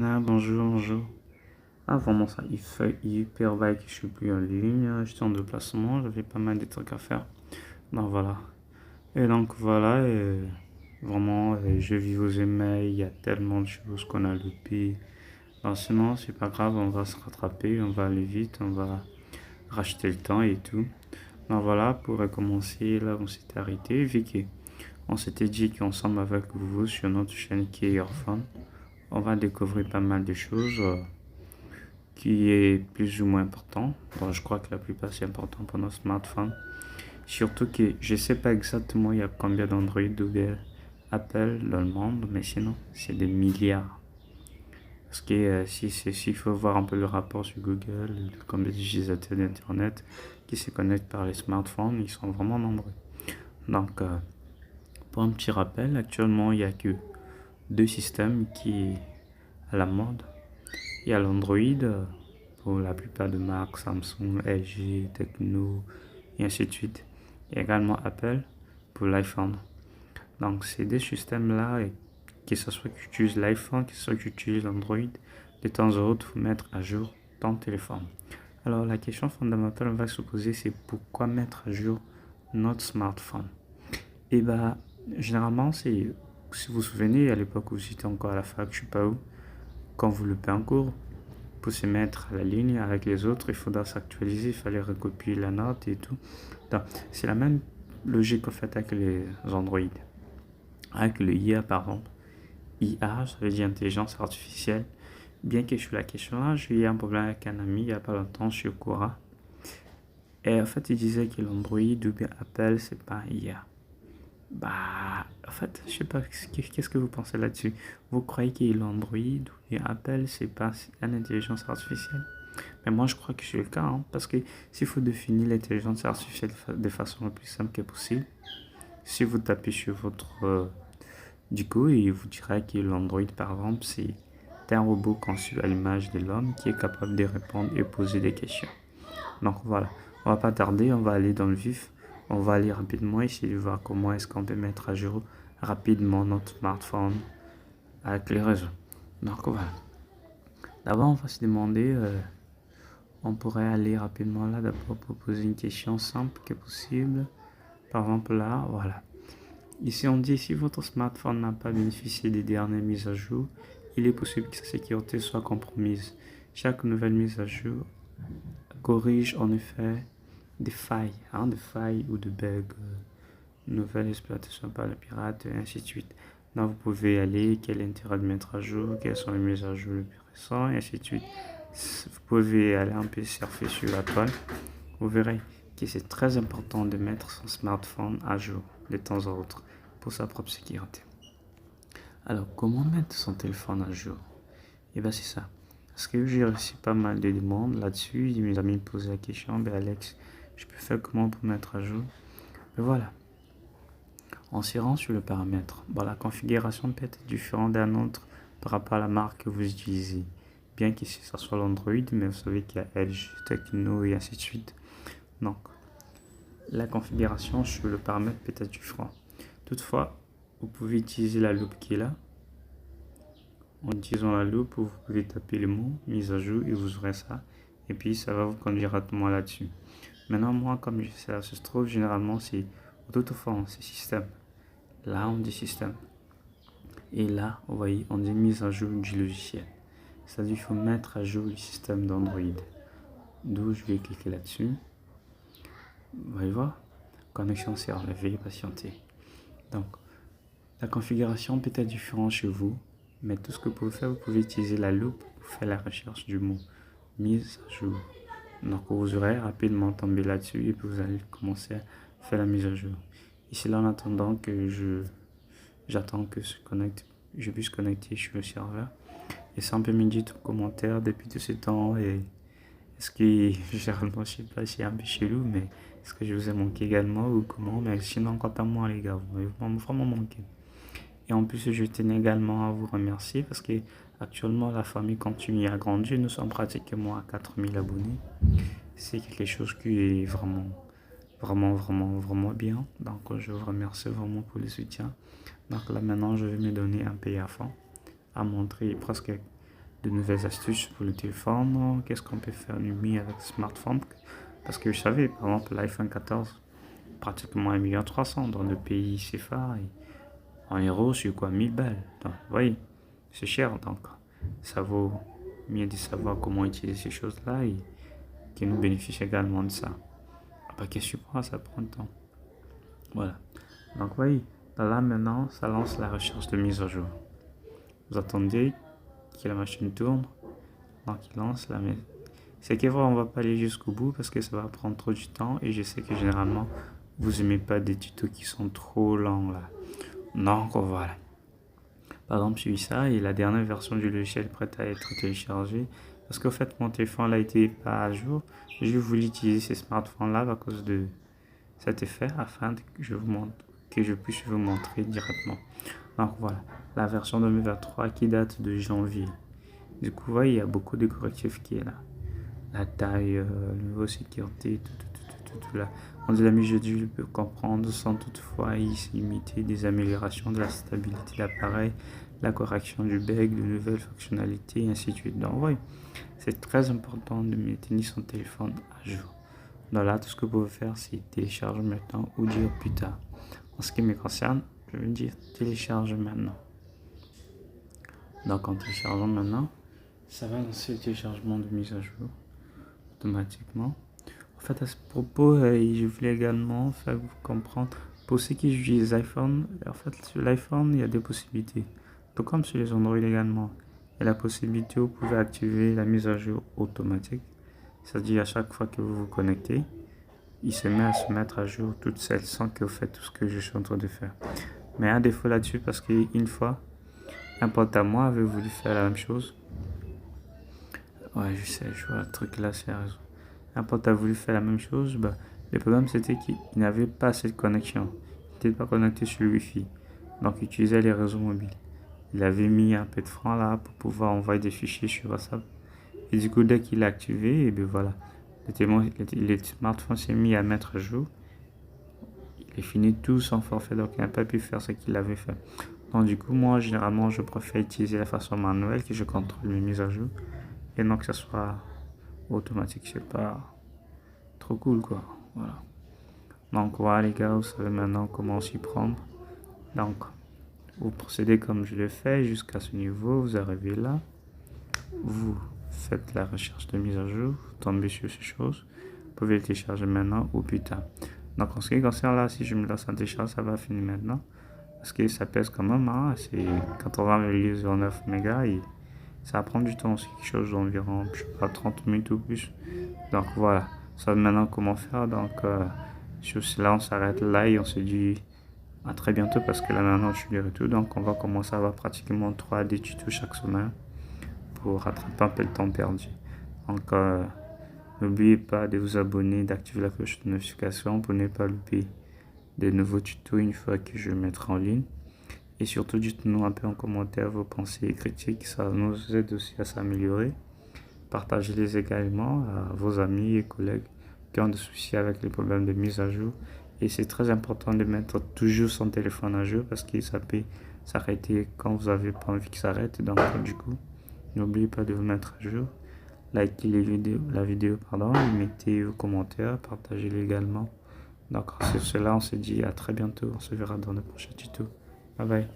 Ah, bonjour, bonjour. Ah, vraiment, ça, il fait hyper bail que je suis plus en ligne. J'étais en déplacement, j'avais pas mal de trucs à faire. Donc voilà. Et donc voilà, vraiment, je vis aux emails, il y a tellement de choses qu'on a loupées. Non, sinon, c'est pas grave, on va se rattraper, on va aller vite, on va racheter le temps et tout. Donc voilà, pour recommencer, là, on s'était arrêté, vu qu'on s'était dit qu'ensemble avec vous, sur notre chaîne qui est Orphan, on va découvrir pas mal de choses. Qui est plus ou moins important. Bon, je crois que la plupart c'est important pour nos smartphones. Surtout que je ne sais pas exactement il y a combien d'Android ou bien Apple dans le monde, mais sinon c'est des milliards. Parce que s'il faut voir un peu le rapport sur Google, combien d'utilisateurs d'Internet qui se connectent par les smartphones, ils sont vraiment nombreux. Donc, pour un petit rappel, actuellement il n'y a que deux systèmes qui sont à la mode. Il y a l'Android pour la plupart de marques, Samsung, LG, Tecno et ainsi de suite. Il y a également Apple pour l'iPhone. Donc ces deux systèmes-là, que ce soit que tu utilises l'iPhone, que ce soit que tu utilises l'Android, de temps en temps, il faut mettre à jour ton téléphone. Alors la question fondamentale on va se poser, c'est pourquoi mettre à jour notre smartphone. Et bah généralement, c'est, si vous vous souvenez, à l'époque où j'étais encore à la fac, je sais pas où, quand vous loupez un cours, pour se mettre à la ligne avec les autres, il faudra s'actualiser, il fallait recopier la note et tout. Donc, c'est la même logique en fait avec les Android. Avec le IA par exemple. IA, ça veut dire intelligence artificielle. Bien que je suis la question là, j'ai eu un problème avec un ami il n'y a pas longtemps sur Quora. Et en fait, il disait que l'Android ou bien Apple, c'est pas IA. Bah, en fait, je sais pas, qu'est-ce que vous pensez là-dessus? Vous croyez que l'Android ou bien Apple, c'est pas une intelligence artificielle? Mais moi, je crois que c'est le cas, hein, parce que s'il faut définir l'intelligence artificielle de façon la plus simple que possible, si vous tapez sur votre... du coup, il vous dira que l'Android, par exemple, c'est un robot conçu à l'image de l'homme qui est capable de répondre et poser des questions. Donc voilà, on va pas tarder, on va aller dans le vif, on va aller rapidement essayer de voir comment est-ce qu'on peut mettre à jour rapidement notre smartphone avec les réseaux. Donc voilà, d'abord on va se demander on pourrait aller rapidement là d'abord pour poser une question simple que possible. Par exemple là, voilà. Ici on dit si votre smartphone n'a pas bénéficié des dernières mises à jour, il est possible que sa sécurité soit compromise. Chaque nouvelle mise à jour corrige en effet des failles ou de bugs, nouvelle exploitation par le pirate et ainsi de suite. Donc vous pouvez aller, quel est l'intérêt de mettre à jour, quelles sont les mises à jour les plus récentes et ainsi de suite. Vous pouvez aller un peu surfer sur la toile. Vous verrez que c'est très important de mettre son smartphone à jour de temps en temps pour sa propre sécurité. Alors, comment mettre son téléphone à jour? Et bien, c'est ça. Parce que j'ai reçu pas mal de demandes là-dessus. Mes amis me posaient la question, ben Alex, je peux faire comment pour mettre à jour? Et voilà. En se rend sur le paramètre, bon, la configuration peut être différente d'un autre par rapport à la marque que vous utilisez. Bien que ce soit l'Android, mais vous savez qu'il y a LG, Tecno et ainsi de suite. Donc, la configuration sur le paramètre peut être différente. Toutefois, vous pouvez utiliser la loupe qui est là. En utilisant la loupe, vous pouvez taper le mot mise à jour et vous aurez ça. Et puis, ça va vous conduire directement là-dessus. Maintenant, moi, comme ça se trouve, généralement, c'est toutefois, c'est système. Là, on dit système. Et là, vous voyez, on dit mise à jour du logiciel. C'est-à-dire qu'il faut mettre à jour le système d'Android. D'où je vais cliquer là-dessus. Vous voyez voir, connexion serveur, veuillez patienter. Donc, la configuration peut être différente chez vous, mais tout ce que vous pouvez faire, vous pouvez utiliser la loupe pour faire la recherche du mot mise à jour. Donc, vous aurez rapidement tombé là-dessus et puis vous allez commencer à faire la mise à jour. Ici, là, en attendant que j'attends que je puisse connecter sur le serveur. Et ça, on peut me dire tout commentaire depuis tout ce temps. Et est-ce que, généralement, je sais pas, c'est un peu chelou, mais est-ce que je vous ai manqué également ou comment? Mais sinon, quant à moi, les gars, vous m'avez vraiment manqué. Et en plus, je tenais également à vous remercier parce que actuellement, la famille continue à grandir. Nous sommes pratiquement à 4000 abonnés. C'est quelque chose qui est vraiment bien. Donc, je vous remercie vraiment pour le soutien. Donc là, maintenant, je vais me donner un peu à fond, à montrer presque de nouvelles astuces pour le téléphone, qu'est-ce qu'on peut faire de mieux avec le smartphone. Parce que je savais, par exemple, l'iPhone 14, pratiquement 1,3 million dans le pays CFA, et en euros, c'est quoi, 1000 balles. Donc, vous voyez, c'est cher, donc ça vaut mieux de savoir comment utiliser ces choses-là et qui nous bénéficient également de ça. Après, qu'est-ce que tu prends, ça prend le temps. Voilà. Donc, voyez, là maintenant, ça lance la recherche de mise à jour. Vous attendez que la machine tourne, donc il lance la mise. C'est que vrai, on va pas aller jusqu'au bout parce que ça va prendre trop de temps et je sais que généralement vous aimez pas des tutos qui sont trop longs là. Donc voilà. Par exemple, j'ai eu ça et la dernière version du logiciel est prête à être téléchargée parce qu'au fait mon téléphone là était pas à jour. J'ai voulu utiliser ces smartphones là à cause de cet effet afin que je puisse vous montrer directement. Donc voilà, la version 2023 qui date de janvier. Du coup, vous voyez, il y a beaucoup de correctifs qui est là. La taille, le niveau sécurité, tout là. On dit la mise à jour peut comprendre sans toutefois y limiter des améliorations de la stabilité de l'appareil, la correction du bug, de nouvelles fonctionnalités, et ainsi de suite. Donc, oui, c'est très important de maintenir son téléphone à jour. Donc là, tout ce que vous pouvez faire, c'est télécharger maintenant ou dire plus tard. En ce qui me concerne, je vais dire télécharger maintenant. Donc en téléchargeant maintenant, ça va lancer le téléchargement de mise à jour automatiquement. En fait, à ce propos, je voulais également faire vous comprendre, pour ceux qui utilisent l'iPhone, en fait, sur l'iPhone, il y a des possibilités. Tout comme sur les Android également. Il y a la possibilité où vous pouvez activer la mise à jour automatique. C'est-à-dire à chaque fois que vous vous connectez, il se met à se mettre à jour toute seule sans que vous faites tout ce que je suis en train de faire. Mais un défaut là-dessus, parce qu'une fois, un pote à moi avait voulu faire la même chose. Ouais, je sais, je vois le truc là, c'est raison. Un pote a voulu faire la même chose, bah, le problème c'était qu'il n'avait pas cette connexion. Il n'était pas connecté sur le Wi-Fi. Donc il utilisait les réseaux mobiles. Il avait mis un peu de francs là pour pouvoir envoyer des fichiers sur WhatsApp. Et du coup, dès qu'il l'a activé, et bien voilà, le smartphone s'est mis à mettre à jour. Il est fini tout son forfait, donc il n'a pas pu faire ce qu'il avait fait. Donc du coup, moi, généralement, je préfère utiliser la façon manuelle que je contrôle mes mises à jour. Et non que ça soit automatique, c'est pas trop cool quoi. Voilà. Donc voilà les gars, vous savez maintenant comment s'y prendre. Donc, vous procédez comme je l'ai fait jusqu'à ce niveau, vous arrivez là. Vous faites la recherche de mise à jour, vous tombez sur ces choses. Vous pouvez le télécharger maintenant ou plus tard. Donc en ce qui concerne là, si je me lance en télécharge, ça va finir maintenant. Parce que ça pèse quand même, hein, c'est 80,09 mégas et ça va prendre du temps, c'est quelque chose d'environ, je sais pas, 30 minutes ou plus. Donc voilà, ça va maintenant comment faire. Donc sur cela, on s'arrête là et on se dit à très bientôt parce que là maintenant je suis de retour. Donc on va commencer à avoir pratiquement 3 des tutos chaque semaine pour rattraper un peu le temps perdu. Donc n'oubliez pas de vous abonner, d'activer la cloche de notification pour ne pas louper de nouveaux tutos une fois que je mettrai en ligne. Et surtout, dites-nous un peu en commentaire vos pensées et critiques, ça nous aide aussi à s'améliorer. Partagez-les également à vos amis et collègues qui ont des soucis avec les problèmes de mise à jour. Et c'est très important de mettre toujours son téléphone à jour parce que ça peut s'arrêter quand vous n'avez pas envie que ça s'arrête. Donc du coup, n'oubliez pas de vous mettre à jour. Likez la vidéo, et mettez vos commentaires, partagez-les également. Donc sur cela, on se dit à très bientôt. On se verra dans le prochain tuto. Bye bye.